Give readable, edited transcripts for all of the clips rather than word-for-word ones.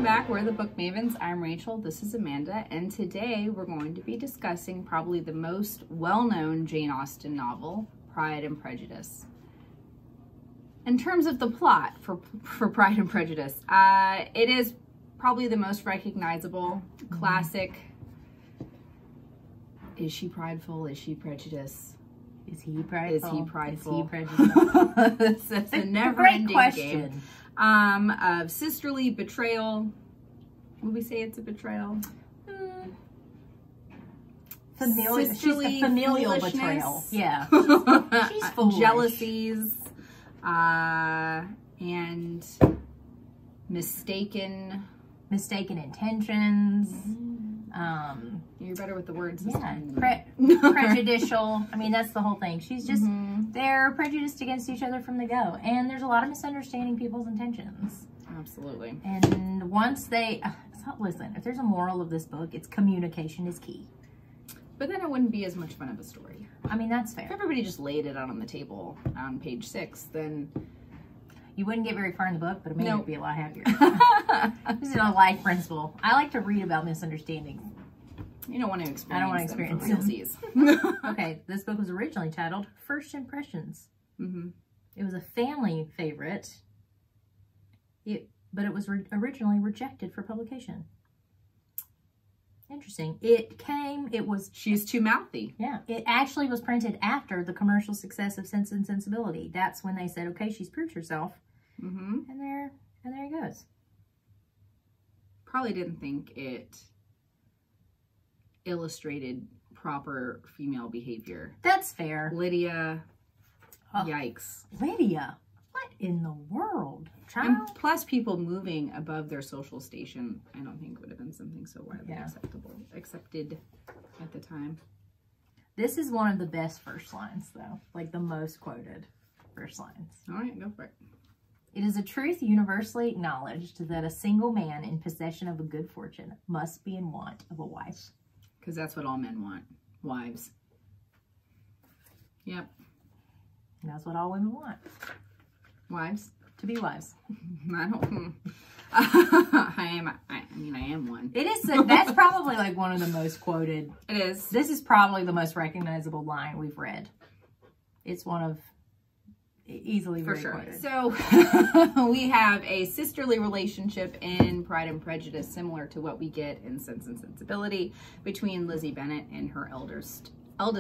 back. We're the Book Mavens. I'm Rachel. This is Amanda. And today we're going to be discussing probably the most well-known Jane Austen novel, Pride and Prejudice. In terms of the plot for Pride and Prejudice, it is probably the most recognizable, classic. Is she prideful? Is she prejudiced? Is he prideful? Is he prideful? Is he prejudiced? It's a never-ending question. Game. Of sisterly betrayal. Would we say it's a betrayal? Sisterly familial betrayal. Yeah. She's foolish. Jealousies. And mistaken intentions. You're better with the words this time. Prejudicial. I mean, that's the whole thing. She's just, they're prejudiced against each other from the go. And there's a lot of misunderstanding people's intentions. Absolutely. And once they, listen, if there's a moral of this book, it's communication is key. But then it wouldn't be as much fun of a story. I mean, that's fair. If everybody just laid it out on the table on page 6, then you wouldn't get very far in the book, but it made Nope. it be a lot happier. This is a life principle. I like to read about misunderstandings. You don't want to experience I don't want to experience them for realsies. Okay, this book was originally titled First Impressions. It was a family favorite, but it was originally rejected for publication. Interesting. She's too mouthy. Yeah. It actually was printed after the commercial success of Sense and Sensibility. That's when they said, okay, she's proved herself. And there it goes. Probably didn't think it illustrated proper female behavior. That's fair. Lydia, yikes. Lydia, what in the world? Child? And plus people moving above their social station, I don't think would have been something so widely accepted at the time. This is one of the best first lines, though. Like the most quoted first lines. All right, go for it. It is a truth universally acknowledged that a single man in possession of a good fortune must be in want of a wife. Because that's what all men want. Wives. Yep. And that's what all women want. Wives. To be wives. I don't. I mean, I am one. It is. That's probably like one of the most quoted. It is. This is probably the most recognizable line we've read. It's one of easily very quoted. So we have a sisterly relationship in Pride and Prejudice, similar to what we get in Sense and Sensibility, between Lizzie Bennet and her eldest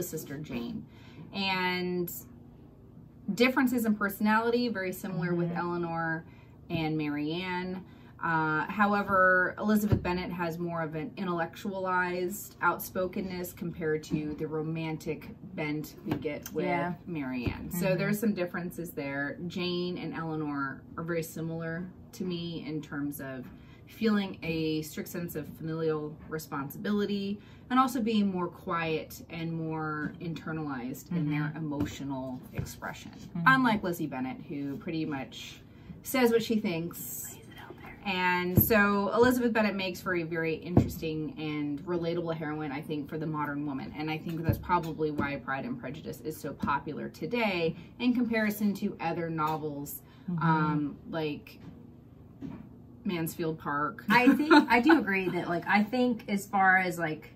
sister Jane, and differences in personality, very similar with Eleanor and Marianne. However, Elizabeth Bennet has more of an intellectualized outspokenness compared to the romantic bent we get with Marianne. So there's some differences there. Jane and Eleanor are very similar to me in terms of feeling a strict sense of familial responsibility and also being more quiet and more internalized in their emotional expression. Unlike Lizzie Bennet, who pretty much says what she thinks. And so Elizabeth Bennet makes for a very interesting and relatable heroine, I think, for the modern woman. And I think that's probably why Pride and Prejudice is so popular today in comparison to other novels like Mansfield Park. I do agree that, like, I think as far as like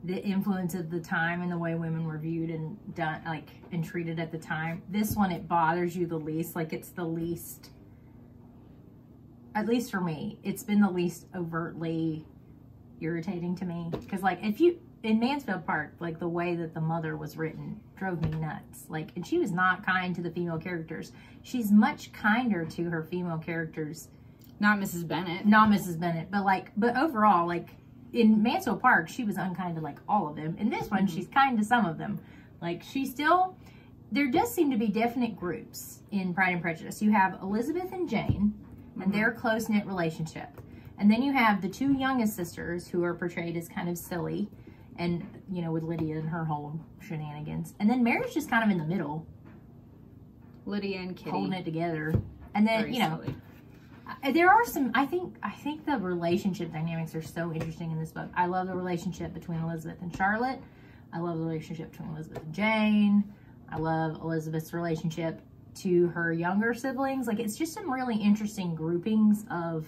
the influence of the time and the way women were viewed and done, like, and treated at the time, this one, it bothers you the least. Like, it's the least, at least for me, it's been the least overtly irritating to me. Because, like, if you, in Mansfield Park, like, the way that the mother was written drove me nuts. Like, and she was not kind to the female characters. She's much kinder to her female characters. Not Mrs. Bennet. Not Mrs. Bennet, but overall, like, in Mansfield Park, she was unkind to, like, all of them. In this one, she's kind to some of them. Like, she still, there does seem to be definite groups in Pride and Prejudice. You have Elizabeth and Jane and their close-knit relationship. And then you have the two youngest sisters who are portrayed as kind of silly and, you know, with Lydia and her whole shenanigans. And then Mary's just kind of in the middle. Lydia and Kitty. Holding it together. And then, Very you know, silly. There are some, I think the relationship dynamics are so interesting in this book. I love the relationship between Elizabeth and Charlotte. I love the relationship between Elizabeth and Jane. I love Elizabeth's relationship to her younger siblings. Like, it's just some really interesting groupings of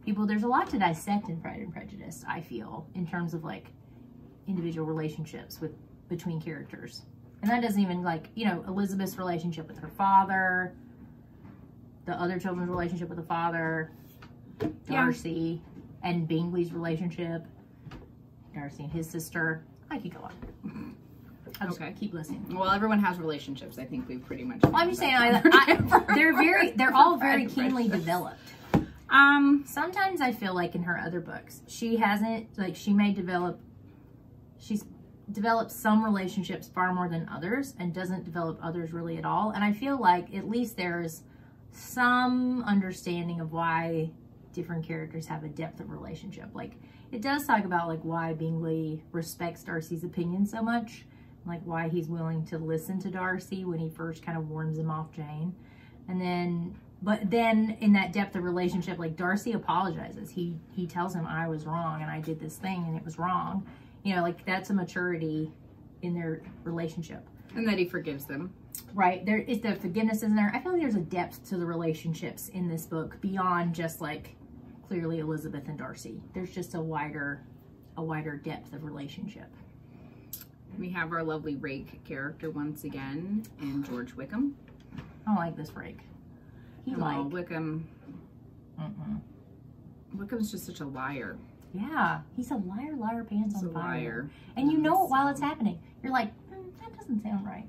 people, there's a lot to dissect in Pride and Prejudice, I feel, in terms of like individual relationships between characters. And that doesn't even, like, you know, Elizabeth's relationship with her father, the other children's relationship with the father, Darcy, and Bingley's relationship, Darcy and his sister. I could go on. I'll just keep listening. Well, everyone has relationships. I think we've pretty much. Well, I'm just saying, they're all very keenly developed. Sometimes I feel like in her other books, she's developed some relationships far more than others and doesn't develop others really at all. And I feel like at least there's some understanding of why different characters have a depth of relationship. Like, it does talk about like why Bingley respects Darcy's opinion so much, like why he's willing to listen to Darcy when he first kind of warns him off Jane. And then, but then in that depth of relationship, like Darcy apologizes. He tells him, I was wrong and I did this thing and it was wrong. You know, like that's a maturity in their relationship. And that he forgives them. Right. There is the forgiveness in there. I feel like there's a depth to the relationships in this book beyond just like clearly Elizabeth and Darcy. There's just a wider depth of relationship. We have our lovely rake character once again in George Wickham. I don't like this rake. Wickham. Wickham's just such a liar. Yeah, he's a liar, liar, pants on fire. Liar. And you know it while it's happening. You're like, that doesn't sound right.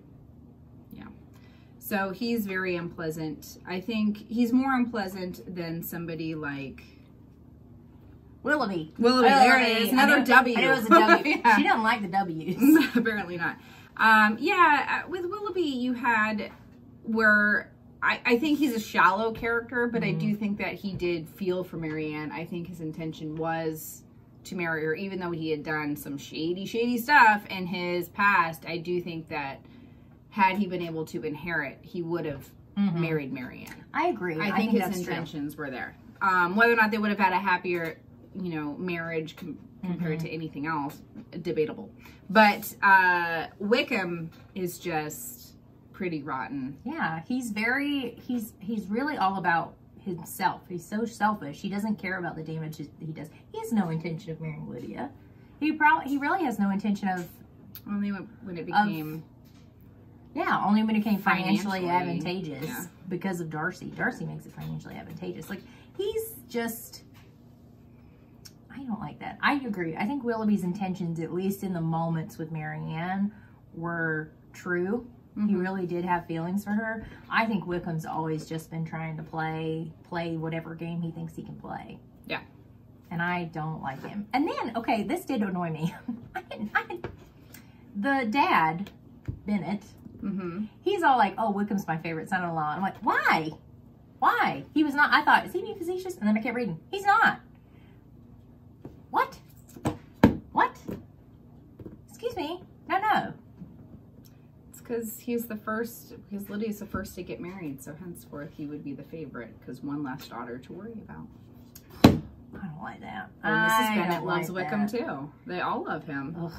Yeah. So he's very unpleasant. I think he's more unpleasant than somebody like Willoughby. There it is. Another W. I knew it was a W. Yeah. She doesn't like the W's. Apparently not. With Willoughby, you had where I think he's a shallow character, but I do think that he did feel for Marianne. I think his intention was to marry her, even though he had done some shady stuff in his past. I do think that had he been able to inherit, he would have married Marianne. I agree. I think his intentions were there. Whether or not they would have had a happier, marriage compared to anything else, debatable. But Wickham is just pretty rotten. Yeah, he's really all about himself. He's so selfish. He doesn't care about the damage that he does. He has no intention of marrying Lydia. He really has no intention of only when it became only when it became financially advantageous because of Darcy. Darcy makes it financially advantageous. Like, he's just, I don't like that. I agree. I think Willoughby's intentions, at least in the moments with Marianne, were true. He really did have feelings for her. I think Wickham's always just been trying to play whatever game he thinks he can play. Yeah. And I don't like him. And then, okay, this did annoy me. The dad, Bennett, he's all like, oh, Wickham's my favorite son-in-law. I'm like, why? Why? He was not. I thought, is he being facetious? And then I kept reading. He's not. What? What? Excuse me. No. Because because Lydia's the first to get married, so henceforth he would be the favorite, because one less daughter to worry about. I don't like that. Well, Mrs. Bennett loves Wickham too. They all love him. Ugh,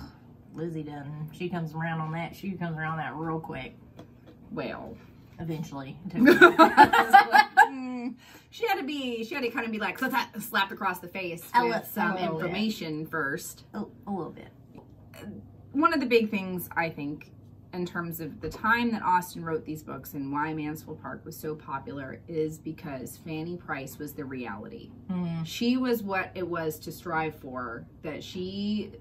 Lizzie doesn't. She comes around on that. She comes around that real quick. Well, eventually. She had to kind of be like slapped across the face with some information first. A little bit. One of the big things, I think, in terms of the time that Austen wrote these books and why Mansfield Park was so popular, is because Fanny Price was the reality. She was what it was to strive for, that she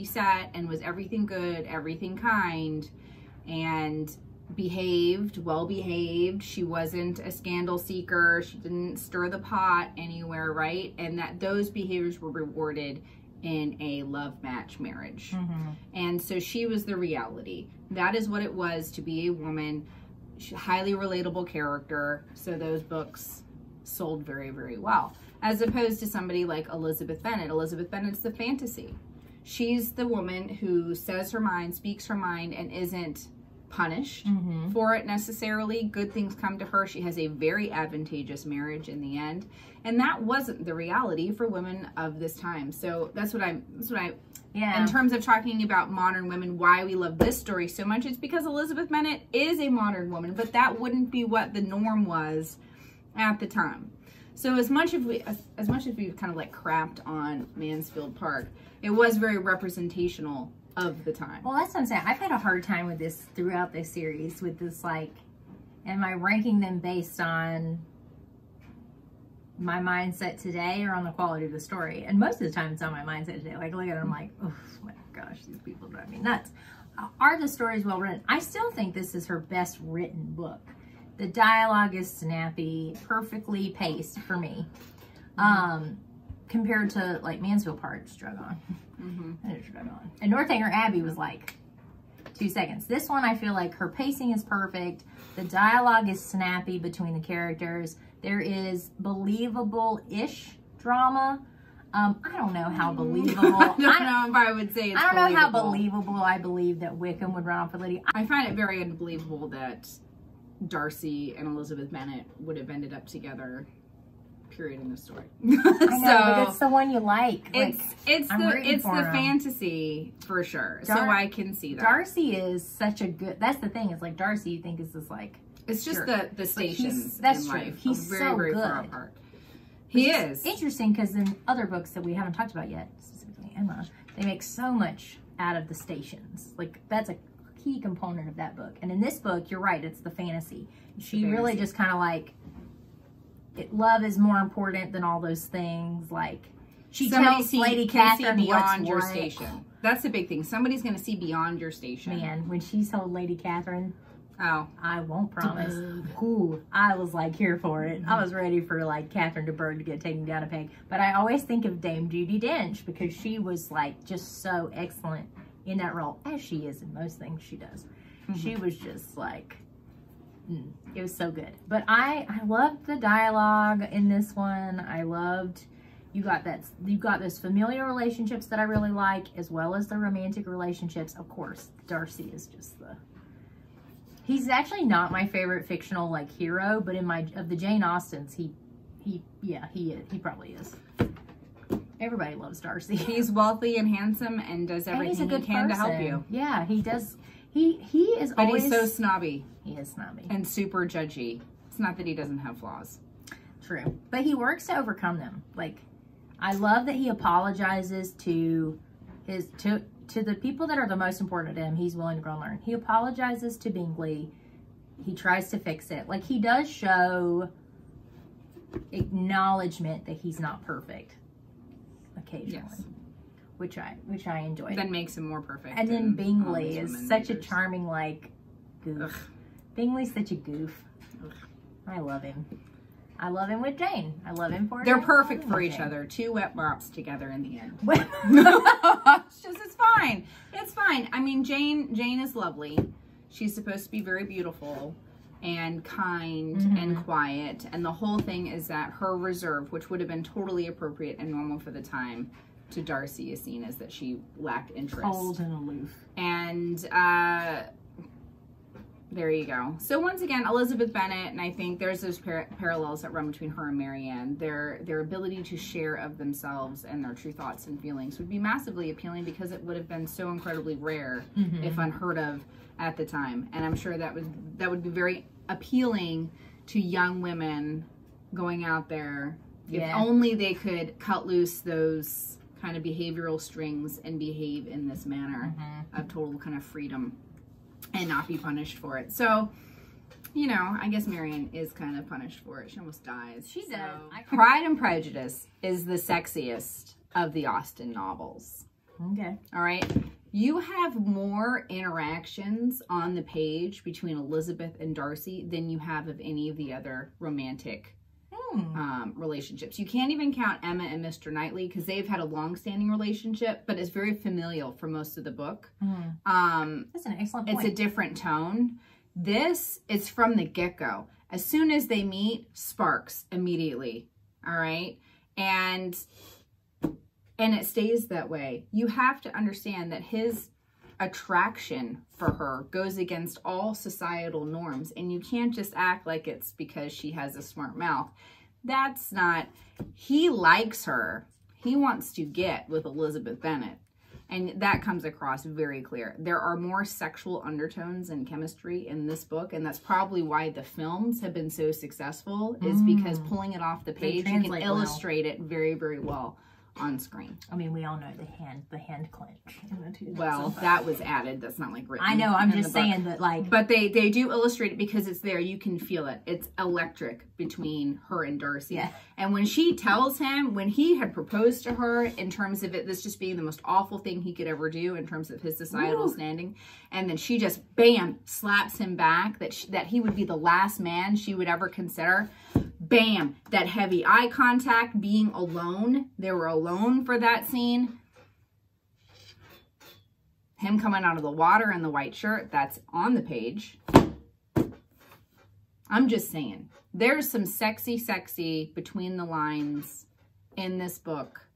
sat and was everything good, everything kind, and well behaved. She wasn't a scandal seeker. She didn't stir the pot anywhere, right? And that those behaviors were rewarded in a love match marriage. And so she was the reality. That is what it was to be a woman. Highly relatable character. So those books sold very, very well. As opposed to somebody like Elizabeth Bennet. Elizabeth Bennet's the fantasy. She's the woman who says her mind, speaks her mind, and isn't punished for it necessarily. Good things come to her. She has a very advantageous marriage in the end, and that wasn't the reality for women of this time. So that's what I in terms of talking about modern women, why we love this story so much, it's because Elizabeth Bennet is a modern woman, but that wouldn't be what the norm was at the time. So as much as we've kind of like crapped on Mansfield Park, it was very representational of the time. Well, that's what I'm saying. I've had a hard time with this throughout this series, with this, like, am I ranking them based on my mindset today or on the quality of the story? And most of the time it's on my mindset today. Like, I look at it, I'm like, oh my gosh, these people drive me nuts. Are the stories well written? I still think this is her best written book. The dialogue is snappy, perfectly paced for me. Compared to, like, Mansfield Park, just drug on. And it drug on. And Northanger Abbey was like 2 seconds. This one, I feel like her pacing is perfect. The dialogue is snappy between the characters. There is believable-ish drama. I don't know how believable. I don't know if I would say it's I don't know how believable I believe that Wickham would run off with Lydia. I find it very unbelievable that Darcy and Elizabeth Bennet would have ended up together, period, in the story. I know, but it's the one you like. It's the fantasy for sure. So I can see that. Darcy is such a good, that's the thing. It's like Darcy, you think is this, like, it's just the stations. That's in true. Life He's very, so very good. far apart. He is interesting because in other books that we haven't talked about yet, specifically Emma, they make so much out of the stations. Like, that's a key component of that book. And in this book, you're right, it's the fantasy. She really just kind of like, love is more important than all those things. Like, she tells Lady Catherine beyond your station. That's the big thing. Somebody's going to see beyond your station. Man, when she told Lady Catherine, oh, I won't promise. Ooh, I was like here for it. I was ready for, like, Catherine de Bourgh to get taken down a peg. But I always think of Dame Judi Dench because she was, like, just so excellent in that role, as she is in most things she does. She was just like, it was so good. But I loved the dialogue in this one. I loved, you've got those familiar relationships that I really like, as well as the romantic relationships. Of course, Darcy is just he's actually not my favorite fictional, like, hero, but of the Jane Austens, he probably is. Everybody loves Darcy. He's wealthy and handsome and does everything he can to help you. Yeah, he does. He is but always... he's so snobby. He is snobby. And super judgy. It's not that he doesn't have flaws. True. But he works to overcome them. Like, I love that he apologizes to the people that are the most important to him. He's willing to grow and learn. He apologizes to Bingley. He tries to fix it. Like, he does show acknowledgement that he's not perfect occasionally. Yes. Which I enjoyed. That makes him more perfect. And then Bingley is such a charming, like, goof. Ugh. Bingley's such a goof. Ugh. I love him. I love him with Jane. I love him for They're perfect for each other. Two wet mops together in the end. It's fine. It's fine. I mean, Jane is lovely. She's supposed to be very beautiful and kind and quiet. And the whole thing is that her reserve, which would have been totally appropriate and normal for the time, to Darcy is seen as that she lacked interest. Cold and aloof. And there you go. So once again, Elizabeth Bennet, and I think there's those parallels that run between her and Marianne. Their ability to share of themselves and their true thoughts and feelings would be massively appealing because it would have been so incredibly rare, if unheard of, at the time. And I'm sure that would be very appealing to young women going out there. Yeah. If only they could cut loose those kind of behavioral strings and behave in this manner of total kind of freedom and not be punished for it. So, you know, I guess Marianne is kind of punished for it. She almost dies. She does. Pride and Prejudice is the sexiest of the Austen novels. Okay. All right. You have more interactions on the page between Elizabeth and Darcy than you have of any of the other romantic relationships. You can't even count Emma and Mr. Knightley because they've had a long-standing relationship, but it's very familial for most of the book. That's an excellent point. It's a different tone. It's from the get-go. As soon as they meet, sparks immediately. All right? And it stays that way. You have to understand that his attraction for her goes against all societal norms, and you can't just act like it's because she has a smart mouth. That's not, he likes her. He wants to get with Elizabeth Bennet. And that comes across very clear. There are more sexual undertones and chemistry in this book, and that's probably why the films have been so successful, is because pulling it off the page, you can illustrate it very, very well on screen. I mean, we all know the hand clench in the 2005. Well, that was added. That's not like written. I know. I'm just saying that, like. But they do illustrate it because it's there. You can feel it. It's electric between her and Darcy. Yeah. And when she tells him, when he had proposed to her, in terms of this just being the most awful thing he could ever do in terms of his societal standing, and then she just bam slaps him back that he would be the last man she would ever consider. Bam, that heavy eye contact, being alone. They were alone for that scene. Him coming out of the water in the white shirt, that's on the page. I'm just saying, there's some sexy between the lines in this book,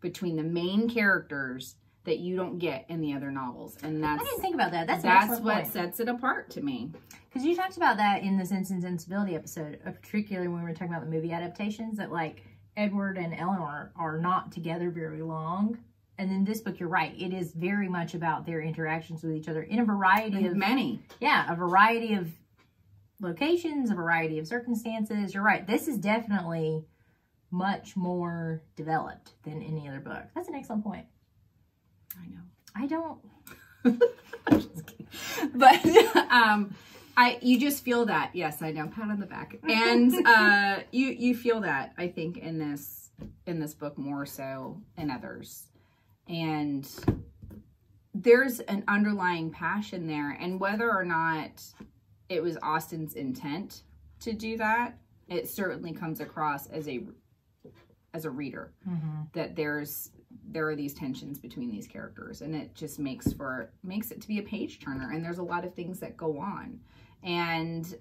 between the main characters, that you don't get in the other novels. And that's, I didn't think about that. That's what sets it apart to me. Because you talked about that in the Sense and Sensibility episode, particularly when we were talking about the movie adaptations, that like Edward and Eleanor are not together very long. And in this book, you're right. It is very much about their interactions with each other in a variety of... Many. Yeah, a variety of locations, a variety of circumstances. You're right. This is definitely much more developed than any other book. That's an excellent point. I know. I don't... I'm just kidding. But you just feel that. Yes, I know. Pat on the back. And you feel that, I think, in this book more so in others. And there's an underlying passion there. And whether or not it was Austen's intent to do that, it certainly comes across as a reader, that there are these tensions between these characters, and it just makes it to be a page turner. And there's a lot of things that go on, and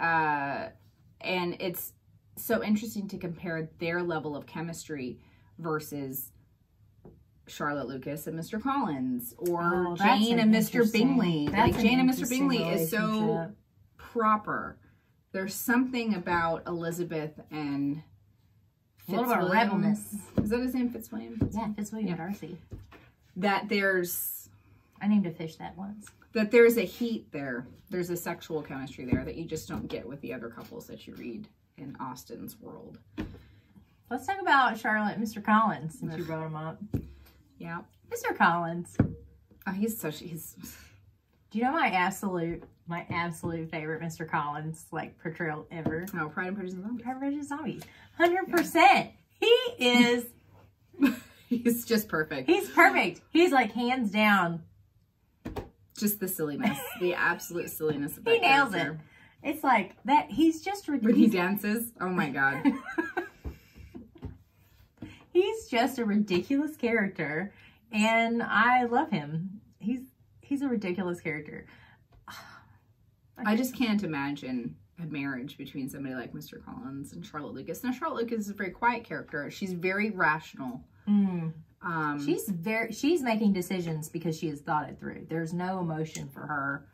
it's so interesting to compare their level of chemistry versus Charlotte Lucas and Mr. Collins, or Jane and Mr. Bingley. Like Jane and Mr. Bingley is so proper. There's something about Elizabeth and a little bit of rebelness. Is that his name? Fitzwilliam? Yeah, Fitzwilliam Darcy. That there's... I named a fish that once. That there's a heat there. There's a sexual chemistry there that you just don't get with the other couples that you read in Austen's world. Let's talk about Charlotte and Mr. Collins, since you brought him up. Yeah. Mr. Collins. Oh, he's... Do you know my absolute favorite Mr. Collins, like, portrayal ever? Oh, Pride and Prejudice Zombies. Pride and Prejudice Zombies. 100%. He is... He's just perfect. He's perfect. He's, like, hands down. Just the silliness. The absolute silliness of that He nails character. it. It's like, that. He's just... When he dances, oh my God. He's just a ridiculous character, and I love him. He's a ridiculous character. I just can't imagine a marriage between somebody like Mr. Collins and Charlotte Lucas. Now, Charlotte Lucas is a very quiet character. She's very rational. She's making decisions because she has thought it through. There's no emotion for her.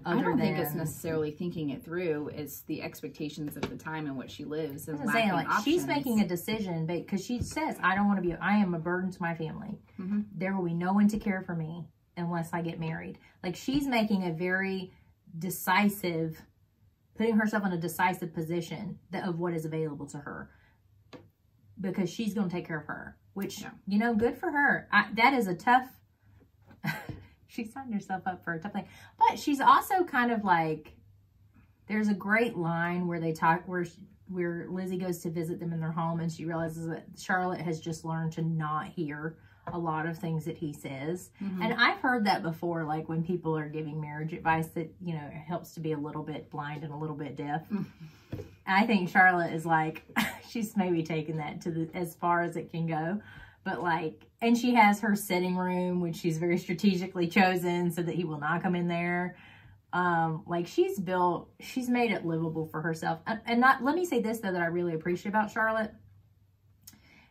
I don't think it's necessarily thinking it through. It's the expectations of the time in which she lives. And saying, like, she's making a decision because she says, I am a burden to my family. There will be no one to care for me unless I get married. Like, she's making a very decisive, putting herself in a decisive position of what is available to her, because she's going to take care of her, which, you know, good for her. That is a tough, she signed herself up for a tough thing, but she's also kind of like, there's a great line where they talk, where Lizzie goes to visit them in their home, and she realizes that Charlotte has just learned to not hear a lot of things that he says. And I've heard that before, like when people are giving marriage advice, that, you know, it helps to be a little bit blind and a little bit deaf. I think Charlotte is like, she's maybe taken that to as far as it can go. But like, and she has her sitting room, which she's very strategically chosen so that he will not come in there. Like, she's made it livable for herself. Let me say this though, that I really appreciate about Charlotte.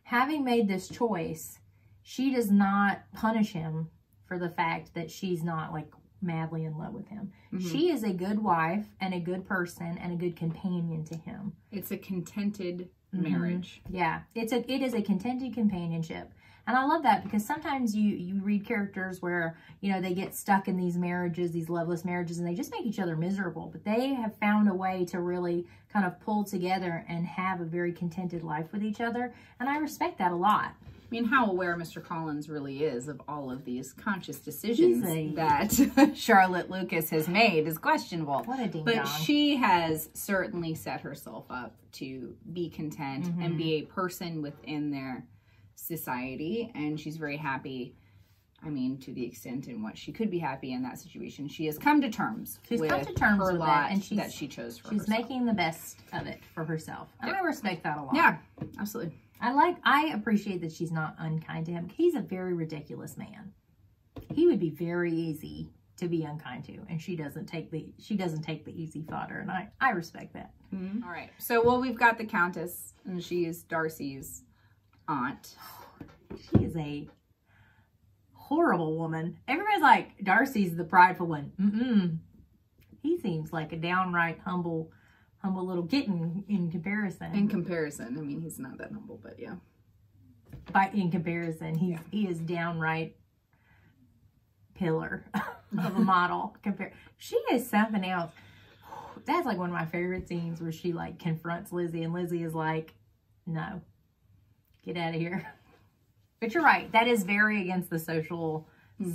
Having made this choice, she does not punish him for the fact that she's not, like, madly in love with him. She is a good wife and a good person and a good companion to him. It's a contented marriage. Yeah. It is a contented companionship. And I love that because sometimes you read characters where, you know, they get stuck in these marriages, these loveless marriages, and they just make each other miserable. But they have found a way to really kind of pull together and have a very contented life with each other. And I respect that a lot. I mean, how aware Mr. Collins really is of all of these conscious decisions that Charlotte Lucas has made is questionable. What a ding-dong. But she has certainly set herself up to be content and be a person within their society. And she's very happy, I mean, to the extent in which she could be happy in that situation. She has come to terms with her lot and that she chose for herself. She's making the best of it for herself. And I respect that a lot. Yeah, absolutely. I appreciate that she's not unkind to him. He's a very ridiculous man. He would be very easy to be unkind to, and she doesn't take the easy fodder, and I respect that. All right. So, well, we've got the Countess, and she is Darcy's aunt. She is a horrible woman. Everybody's like, Darcy's the prideful one. He seems like a downright humble little kitten in comparison. In comparison. I mean, he's not that humble, but yeah. In comparison, he is downright pillar of a model. She is something else. That's like one of my favorite scenes where she like confronts Lizzie and Lizzie is like, no, get out of here. But you're right. That is very against the social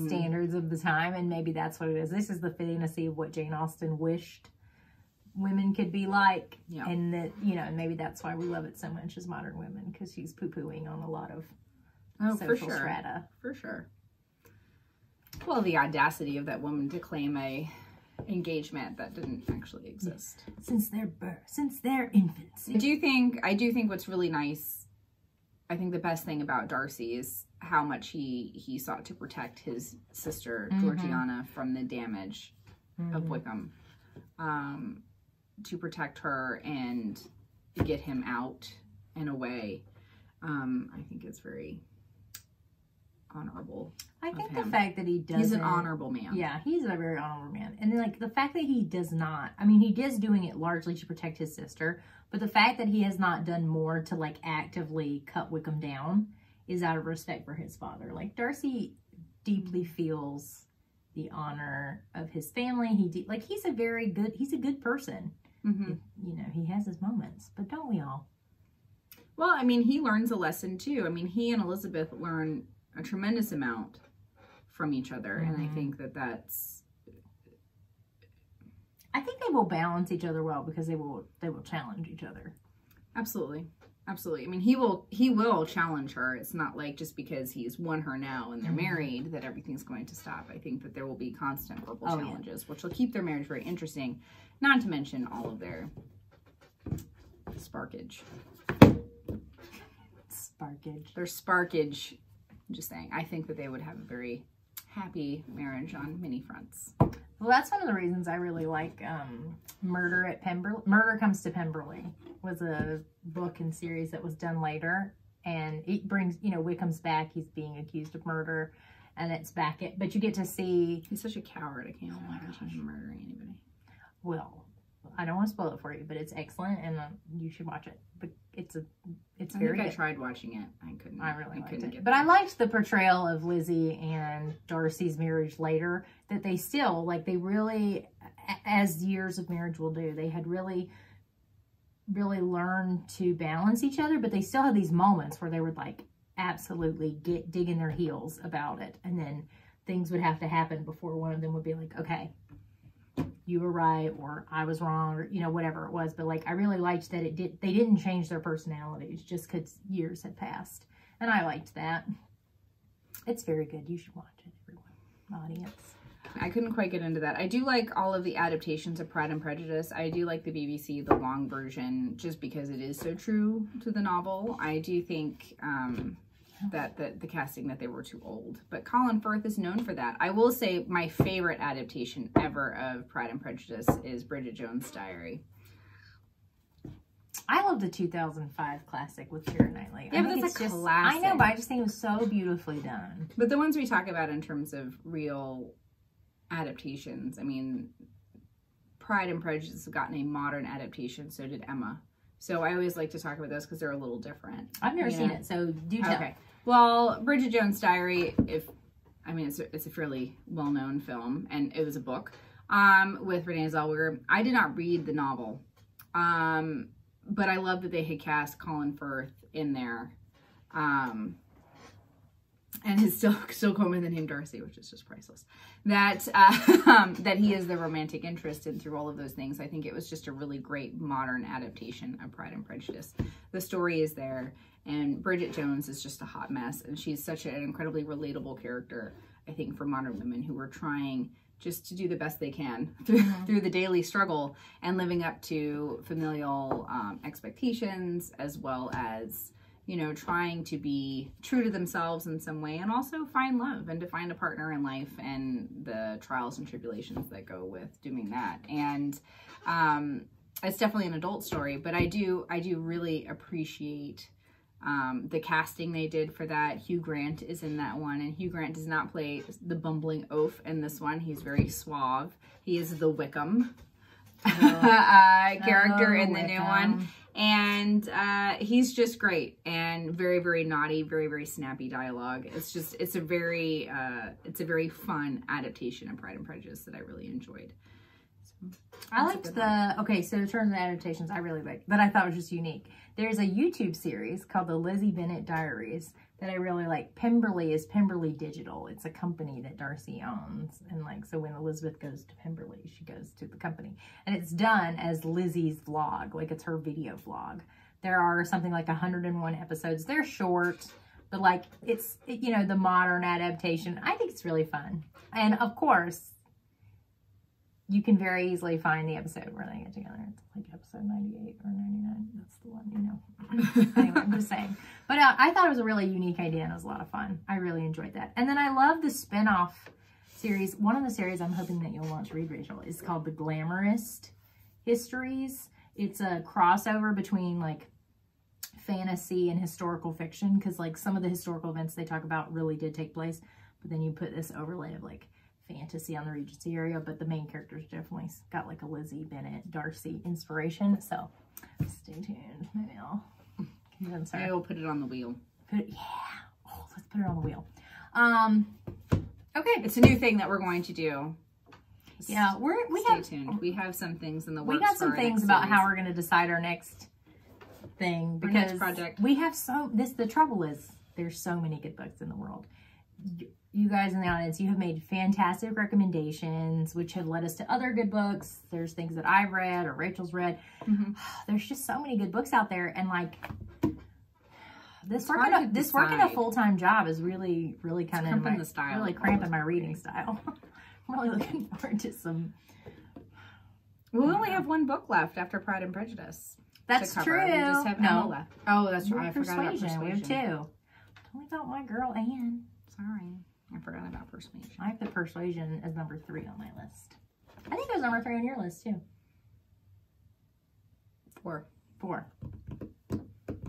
standards of the time. And maybe that's what it is. This is the fantasy of what Jane Austen wished women could be like, and that, you know, maybe that's why we love it so much as modern women, because she's poo-pooing on a lot of social strata. For sure. Well, the audacity of that woman to claim a engagement that didn't actually exist since their birth, since their infancy. I do think what's really nice, I think the best thing about Darcy is how much he sought to protect his sister Georgiana from the damage of Wickham. To protect her and get him out in a way, I think it's very honorable. I think the fact that he doesn't... He's an honorable man. Yeah, he's a very honorable man. And then, like, the fact that he does not... I mean, he is doing it largely to protect his sister, but the fact that he has not done more to, like, actively cut Wickham down is out of respect for his father. Like, Darcy deeply feels the honor of his family. He's a good person. You know, he has his moments, but don't we all? Well, I mean, he learns a lesson too. I mean, he and Elizabeth learn a tremendous amount from each other, and I think that's... I think they will balance each other well because they will challenge each other. Absolutely. Absolutely. I mean, he will challenge her. It's not like just because he's won her now and they're married that everything's going to stop. I think that there will be constant verbal challenges, which will keep their marriage very interesting. Not to mention all of their sparkage. Their sparkage. I'm just saying. I think that they would have a very happy marriage on many fronts. Well, that's one of the reasons I really like Murder Comes to Pemberley was a book and series that was done later, and it brings, you know, Wickham's back. He's being accused of murder, and it's back at, but you get to see... He's such a coward. I can't imagine him murdering anybody. Well, I don't want to spoil it for you, but it's excellent, and you should watch it. But it's very good. I tried watching it. I couldn't. I really liked it. But I liked the portrayal of Lizzie and Darcy's marriage later, that they still, like, they really, as years of marriage will do, they had really learned to balance each other, but they still had these moments where they would, like, absolutely dig in their heels about it. And then things would have to happen before one of them would be like, okay, you were right, or I was wrong, or, you know, whatever it was. But, like, I really liked that they didn't change their personalities just because years had passed. And I liked that. It's very good. You should watch it, everyone, audience. I couldn't quite get into that. I do like all of the adaptations of Pride and Prejudice. I do like the BBC, the long version, just because it is so true to the novel. I do think that the casting, that they were too old. But Colin Firth is known for that. I will say my favorite adaptation ever of Pride and Prejudice is Bridget Jones' Diary. I love the 2005 classic with Keira Knightley. Yeah, but that's a classic. I know, but I just think it was so beautifully done. But the ones we talk about in terms of real adaptations, I mean, Pride and Prejudice have gotten a modern adaptation, so did Emma. So I always like to talk about those because they're a little different. I've never seen it, so do tell. Okay. Well, Bridget Jones' Diary, it's a fairly well-known film, and it was a book with Renee Zellweger. I did not read the novel, but I love that they had cast Colin Firth in there. And his still going with the name Darcy, which is just priceless. That that he is the romantic interest in through all of those things. I think it was just a really great modern adaptation of Pride and Prejudice. The story is there, and Bridget Jones is just a hot mess, and she's such an incredibly relatable character, I think, for modern women who are trying just to do the best they can through the daily struggle and living up to familial expectations, as well as, you know, trying to be true to themselves in some way, and also find love and to find a partner in life, and the trials and tribulations that go with doing that. And it's definitely an adult story, but I do really appreciate the casting they did for that. Hugh Grant is in that one, and Hugh Grant does not play the bumbling oaf in this one. He's very suave. He is the Wickham character in the new one. And he's just great, and very, very naughty, very, very snappy dialogue. It's a very fun adaptation of Pride and Prejudice that I really enjoyed. So, I liked so in terms of adaptations, I really liked, that I thought was just unique. There's a YouTube series called the Lizzie Bennet Diaries that I really like. Pemberley is Pemberley Digital. It's a company that Darcy owns. And like, so when Elizabeth goes to Pemberley, she goes to the company. And it's done as Lizzie's vlog. Like, it's her video vlog. There are something like 101 episodes. They're short, but like, it's, you know, the modern adaptation. I think it's really fun. And of course, you can very easily find the episode where they get together. It's like episode 98 or 99. That's the one, you know. Anyway, I'm just saying. But I thought it was a really unique idea, and it was a lot of fun. I really enjoyed that. And then I love the spin-off series. One of the series I'm hoping that you'll want to read, Rachel, is called The Glamourist Histories. It's a crossover between like fantasy and historical fiction, because like some of the historical events they talk about really did take place, but then you put this overlay of like fantasy on the Regency area, but the main character's definitely got like a Lizzie Bennet, Darcy inspiration. So stay tuned. Maybe I'll convince her. Maybe we'll put it on the wheel. Yeah. Oh, let's put it on the wheel. Okay. It's a new thing that we're going to do. Yeah, Stay tuned. We have some things in the works. We got some things about how we're going to decide our next thing, because next project. We have the trouble is there's so many good books in the world. You guys in the audience, you have made fantastic recommendations, which have led us to other good books. There's things that I've read or Rachel's read. There's just so many good books out there, and like this working a full-time job is really kind of really cramping my reading style. I'm really looking forward to some. We only have one book left after Pride and Prejudice. That's true. We just have Emma left. Oh, that's right. I forgot about Persuasion. We have two. Tell me about my girl Anne. Sorry, I forgot about Persuasion. I put Persuasion as number 3 on my list. I think it was number 3 on your list too. 4.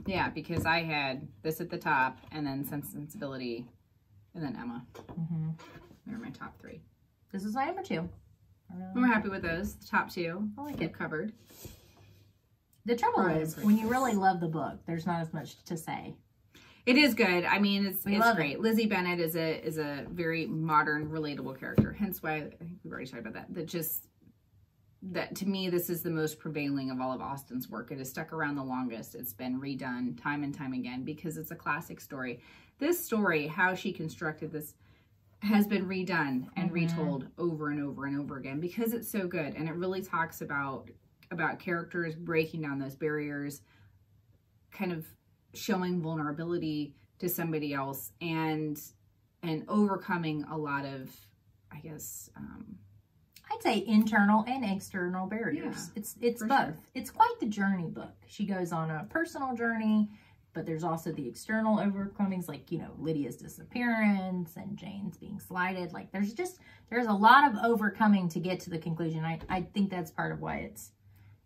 Yeah, because I had this at the top, and then Sense and Sensibility, and then Emma. They're my top 3. This is my number 2. We're happy with those. The top 2. I like it. Covered. The trouble is, when you really love the book, there's not as much to say. It is good. I mean, it's great. Lizzie Bennet is a very modern, relatable character. Hence why, I think we've already talked about that. That to me, this is the most prevailing of all of Austen's work. It has stuck around the longest. It's been redone time and time again because it's a classic story. This story, how she constructed this, has been redone and retold over and over and over again because it's so good. And it really talks about characters breaking down those barriers, kind of showing vulnerability to somebody else, and overcoming a lot of, I guess, I'd say internal and external barriers. Yeah, it's both. Sure. It's quite the journey book. She goes on a personal journey, but there's also the external overcomings, like, you know, Lydia's disappearance and Jane's being slighted. Like, there's a lot of overcoming to get to the conclusion. I think that's part of why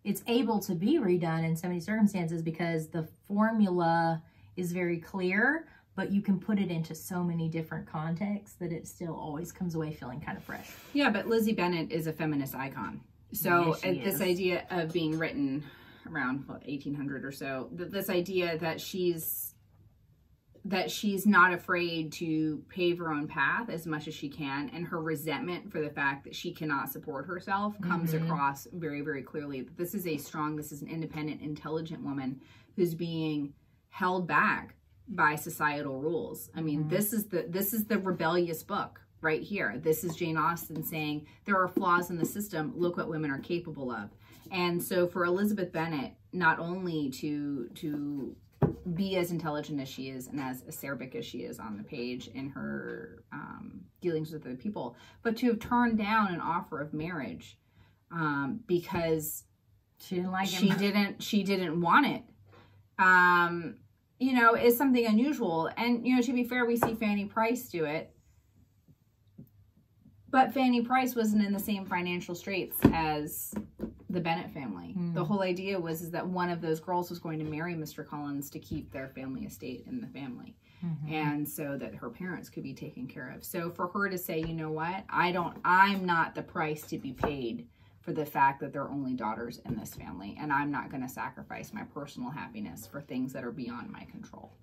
it's able to be redone in so many circumstances, because the formula is very clear, but you can put it into so many different contexts that it still always comes away feeling kind of fresh. Yeah, but Lizzie Bennet is a feminist icon. So this idea of being written around 1800 or so, this idea that she's not afraid to pave her own path as much as she can, and her resentment for the fact that she cannot support herself comes across very, very clearly. This is an independent, intelligent woman who's being held back by societal rules. I mean, this is the rebellious book right here. This is Jane Austen saying there are flaws in the system. Look what women are capable of. And so for Elizabeth Bennet, not only to be as intelligent as she is and as acerbic as she is on the page in her dealings with other people, but to have turned down an offer of marriage because she didn't like him. She didn't want it. You know, is something unusual. And, you know, to be fair, we see Fanny Price do it. But Fanny Price wasn't in the same financial straits as the Bennet family. The whole idea was that one of those girls was going to marry Mr. Collins to keep their family estate in the family. And so that her parents could be taken care of. So for her to say, you know what, I'm not the price to be paid for the fact that there are only daughters in this family, and I'm not going to sacrifice my personal happiness for things that are beyond my control.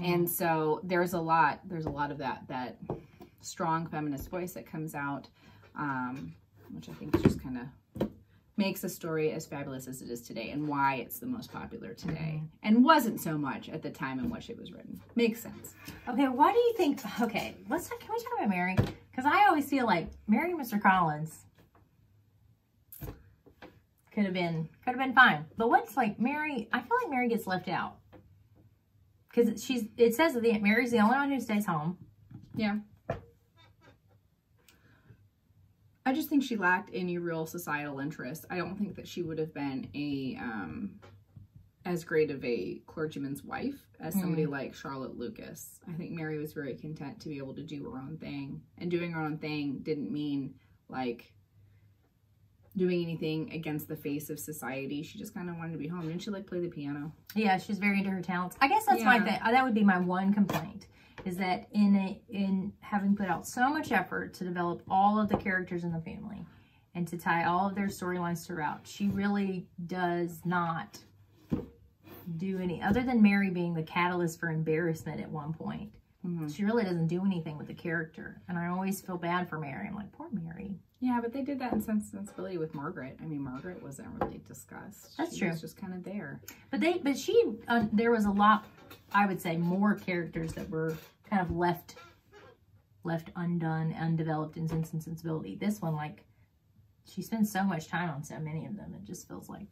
And so there's a lot of that strong feminist voice that comes out, which I think just kind of makes the story as fabulous as it is today, and why it's the most popular today, and wasn't so much at the time in which it was written. Makes sense. Okay, why do you think? Okay, can we talk about Mary? Because I always feel like marrying Mr. Collins could have been fine. But what's like Mary? I feel like Mary gets left out because it says that Mary's the only one who stays home. Yeah. I just think she lacked any real societal interest. I don't think that she would have been as great of a clergyman's wife as somebody like Charlotte Lucas. I think Mary was very content to be able to do her own thing. And doing her own thing didn't mean like doing anything against the face of society. She just kind of wanted to be home. Didn't she like play the piano? Yeah, she's very into her talents. I guess that's that would be my one complaint, is that in having put out so much effort to develop all of the characters in the family and to tie all of their storylines throughout, she really does not do any, other than Mary being the catalyst for embarrassment at one point. She really doesn't do anything with the character. And I always feel bad for Mary. I'm like, poor Mary. Yeah, but they did that in Sense and Sensibility with Margaret. I mean, Margaret wasn't really discussed. That's true. She was just kind of there. But there was a lot, I would say, more characters that were kind of left undone, undeveloped in Sense and Sensibility. This one, like, she spends so much time on so many of them, it just feels like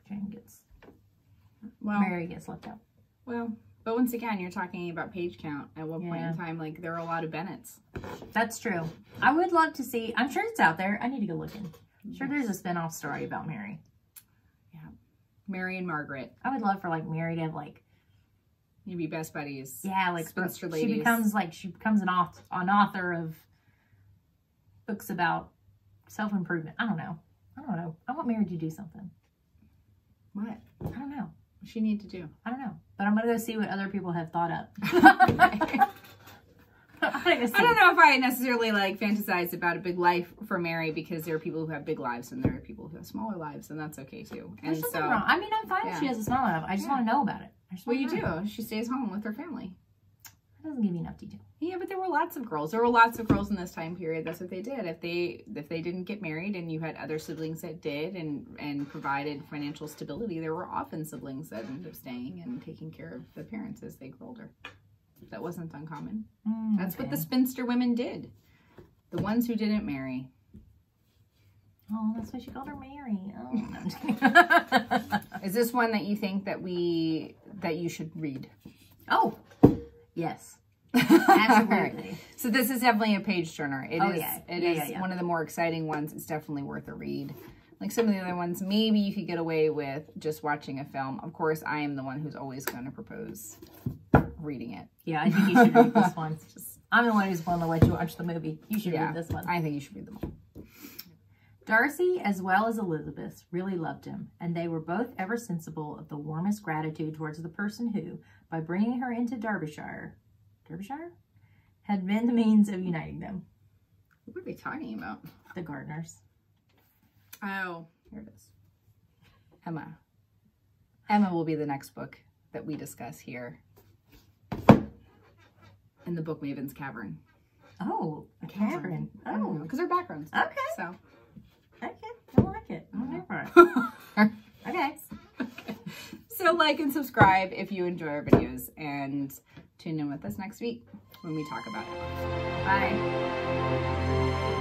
Mary gets left out. Well, but once again, you're talking about page count. At one point in time, like, there are a lot of Bennets. That's true. I would love to see, I'm sure it's out there. I need to go looking. I'm sure there's a spin-off story about Mary. Yeah. Mary and Margaret. I would love for, like, Mary to have, like, you'd be best buddies. Yeah, like spinster ladies. She becomes an author of books about self-improvement. I don't know. I want Mary to do something. What? I don't know. What's she need to do? I don't know. But I'm going to go see what other people have thought up. I don't know if I necessarily like fantasize about a big life for Mary, because there are people who have big lives and there are people who have smaller lives, and that's okay too. And there's nothing wrong. I mean, I'm fine if she has a smaller life. I just want to know about it. Well, you do. She stays home with her family. That doesn't give you enough detail. Yeah, but there were lots of girls. There were lots of girls in this time period. That's what they did. If they didn't get married and you had other siblings that did and provided financial stability, there were often siblings that ended up staying and taking care of the parents as they grew older. That wasn't uncommon. That's what the spinster women did. The ones who didn't marry. Oh, that's why she called her Mary. Oh, no, I'm just kidding. Is this one that you think that you should read? Oh, yes. Absolutely. So this is definitely a page turner. It is yeah. one of the more exciting ones. It's definitely worth a read. Like some of the other ones, maybe you could get away with just watching a film. Of course, I am the one who's always going to propose reading it. Yeah, I think you should read this one. I'm the one who's going to let you watch the movie. You should read this one. I think you should read them all. Darcy, as well as Elizabeth, really loved him, and they were both ever sensible of the warmest gratitude towards the person who, by bringing her into Derbyshire, had been the means of uniting them. What are we talking about? The Gardners. Oh, here it is. Emma. Emma will be the next book that we discuss here in the Book Maven's Cavern. Oh, a cavern. Oh. Because they're backgrounds. Okay. So. Okay. I like it. I'm here for it. Okay. So like and subscribe if you enjoy our videos, and tune in with us next week when we talk about it. Bye.